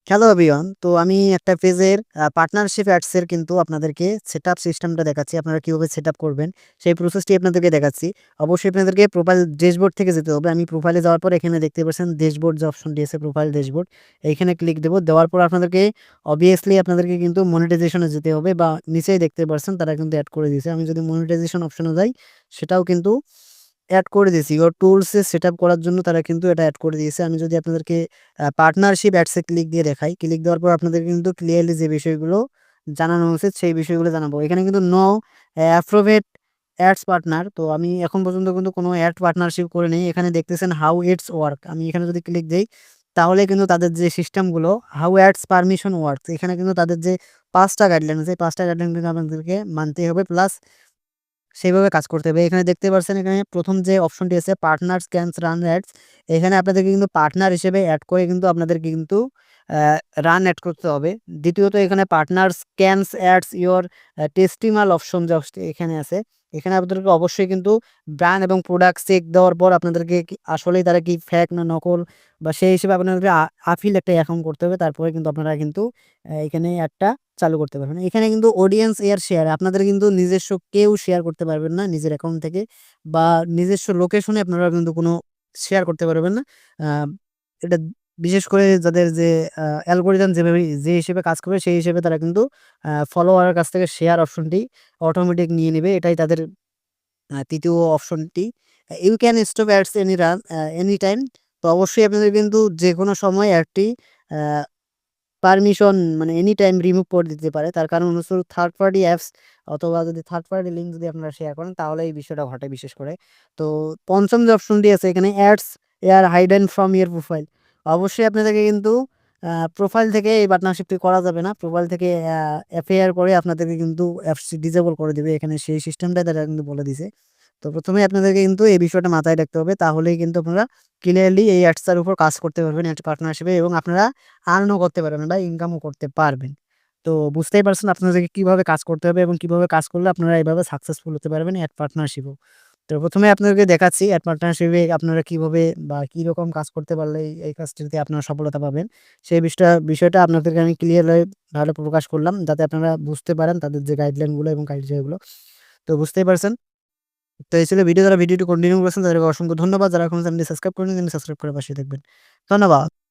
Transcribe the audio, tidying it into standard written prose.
Hello everyone. তো আমি একটা পেজের পার্টনারশিপ অ্যাডস এর কিন্তু আপনাদেরকে সেটআপ সিস্টেমটা দেখাচ্ছি। আপনারা কিভাবে সেটআপ করবেন সেই প্রসেসটি আপনাদেরকে দেখাচ্ছি। অবশ্যই আপনাদেরকে প্রোফাইল ড্যাশবোর্ড থেকে যেতে হবে। আমি প্রোফাইলে যাওয়ার পর এখানে দেখতে পাচ্ছেন ড্যাশবোর্ড যে অপশনটি আছে প্রোফাইল ড্যাশবোর্ড এইখানে ক্লিক দেব। দেওয়ার পর আপনাদেরকে অবভিয়াসলি আপনাদেরকে কিন্তু মনিটাইজেশন এ যেতে হবে বা নিচেই দেখতে পাচ্ছেন তারা কিন্তু এড করে দিয়েছে। আমি যদি মনিটাইজেশন অপশনে যাই সেটাও কিন্তু এড করে দিয়েছি। ইওর টুলস এ সেটআপ করার জন্য তারা কিন্তু এটা এড করে দিয়েছে। আমি যদি আপনাদেরকে পার্টনারশিপ অ্যাডস এ ক্লিক দিয়ে দেখাই। ক্লিক দেওয়ার পর আপনাদের কিন্তু ক্লিয়ারলি যে বিষয়গুলো জানানো উচিত সেই বিষয়গুলো জানাবো। এখানে কিন্তু নো অ্যাপ্রোভেট অ্যাডস পার্টনার। তো আমি এখন পর্যন্ত কিন্তু কোনো অ্যাড পার্টনারশিপ করে নেই। এখানে দেখতেছেন হাউ ইটস ওয়ার্ক। আমি এখানে যদি ক্লিক দেই তাহলে কিন্তু তাদের যে সিস্টেমগুলো হাউ অ্যাডস পারমিশন ওয়ার্কস এখানে কিন্তু তাদের যে ৫ টা গাইডলাইন আছে, এই ৫ টা গাইডলাইন কিন্তু আপনাদেরকে মানতেই হবে প্লাস সেইভাবে কাজ করতে হবে। এখানে দেখতে পাচ্ছেন এখানে ১ম যে অপশনটি আছে পার্টনারস ক্যানস রান অ্যাডস। এখানে আপনাদেরকে কিন্তু পার্টনার হিসেবে এড করে কিন্তু আপনাদেরকে কিন্তু আ রান এড করতে হবে। দ্বিতীয়ত এখানে partners can add your testimonial option যে এখানে আছে। এখানে আপনাদেরকে অবশ্যই কিন্তু ব্র্যান্ড এবং প্রোডাক্ট চেক দেওয়ার পর আপনাদেরকে কি আসলেই তারা কি ফেক না নকল বা সেই হিসেবে আপনাদেরকে আফিল একটা অ্যাকাউন্ট করতে হবে। তারপরে কিন্তু আপনারা কিন্তু এখানে অ্যাডটা চালু করতে পারবেন। এখানে কিন্তু অডিয়েন্স শেয়ার আপনাদের কিন্তু নিজস্ব কেউ শেয়ার করতে পারবেন না নিজের অ্যাকাউন্ট থেকে বা নিজস্ব লোকেশনে আপনারা কিন্তু কোনো শেয়ার করতে পারবেন না। আ এটা বিশেষ করে যাদের যে অ্যালগরিদম যেভাবে যে হিসেবে কাজ করবে সেই হিসেবে তারা কিন্তু ফলোয়ারের কাছ থেকে শেয়ার অপশনটি অটোমেটিক নিয়ে নিবে। এটাই তাদের ৩য় অপশনটি। You can stop ads any time. তো অবশ্যই আপনাদের কিন্তু যেকোনো সময় অ্যাডটি আ পারমিশন মানে এনি টাইম রিমুভ করে দিতে পারে। তার কারণ হচ্ছে থার্ড পার্টি অ্যাপস অথবা যদি থার্ড পার্টি লিঙ্ক যদি আপনারা শেয়ার করেন তাহলে এই বিষয়টা ঘটে বিশেষ করে। তো ৫ম যে অপশনটি আছে এখানে অ্যাডস হাইডেন ফ্রম ইওর প্রোফাইল। অবশ্যই আপনাদেরকে কিন্তু প্রোফাইল থেকে এই পার্টনারশিপটি করা যাবে না। প্রোফাইল থেকে এফআইআর করে আপনাদেরকে কিন্তু অ্যাপসটি ডিসেবল করে দিবে। এখানে সেই সিস্টেমটাই তারা কিন্তু বলে দিছে। তো ১ম এই আপনাদেরকে কিন্তু এই বিষয়টা মাথায় রাখতে হবে। তাহলেই কিন্তু আপনারা ক্লিয়ারলি এই অ্যাডসটার উপর কাজ করতে পারবেন অ্যাড পার্টনারশিপে এবং আপনারা আর্নও করতে পারবেন বা ইনকামও করতে পারবেন। তো বুঝতেই পারছেন আপনাদেরকে কিভাবে কাজ করতে হবে এবং কিভাবে কাজ করলে আপনারা এভাবে সাকসেসফুল হতে পারবেন অ্যাড পার্টনারশিপেও। তো ১ম এ আপনাদেরকে দেখাচ্ছি অ্যাড পার্টনারশিপে আপনারা কিভাবে বা কিরকম কাজ করতে পারলে এই কাজটিতে আপনারা সফলতা পাবেন। সেই বিষয়টা আপনাদেরকে আমি ক্লিয়ারলি ভাবে প্রকাশ করলাম যাতে আপনারা বুঝতে পারেন তাদের যে গাইডলাইন গুলো এবং ক্রাইটেরিয়া গুলো। তো বুঝতেই পারছেন। তো এই ছিল ভিডিও যারা ভিডিওটি কন্টিনিউ করেছেন তাদেরকে অসংখ্য ধন্যবাদ। যারা এখনো চ্যানেলটি সাবস্ক্রাইব করেনি, চ্যানেলটি সাবস্ক্রাইব করে পাশে থাকবেন। ধন্যবাদ।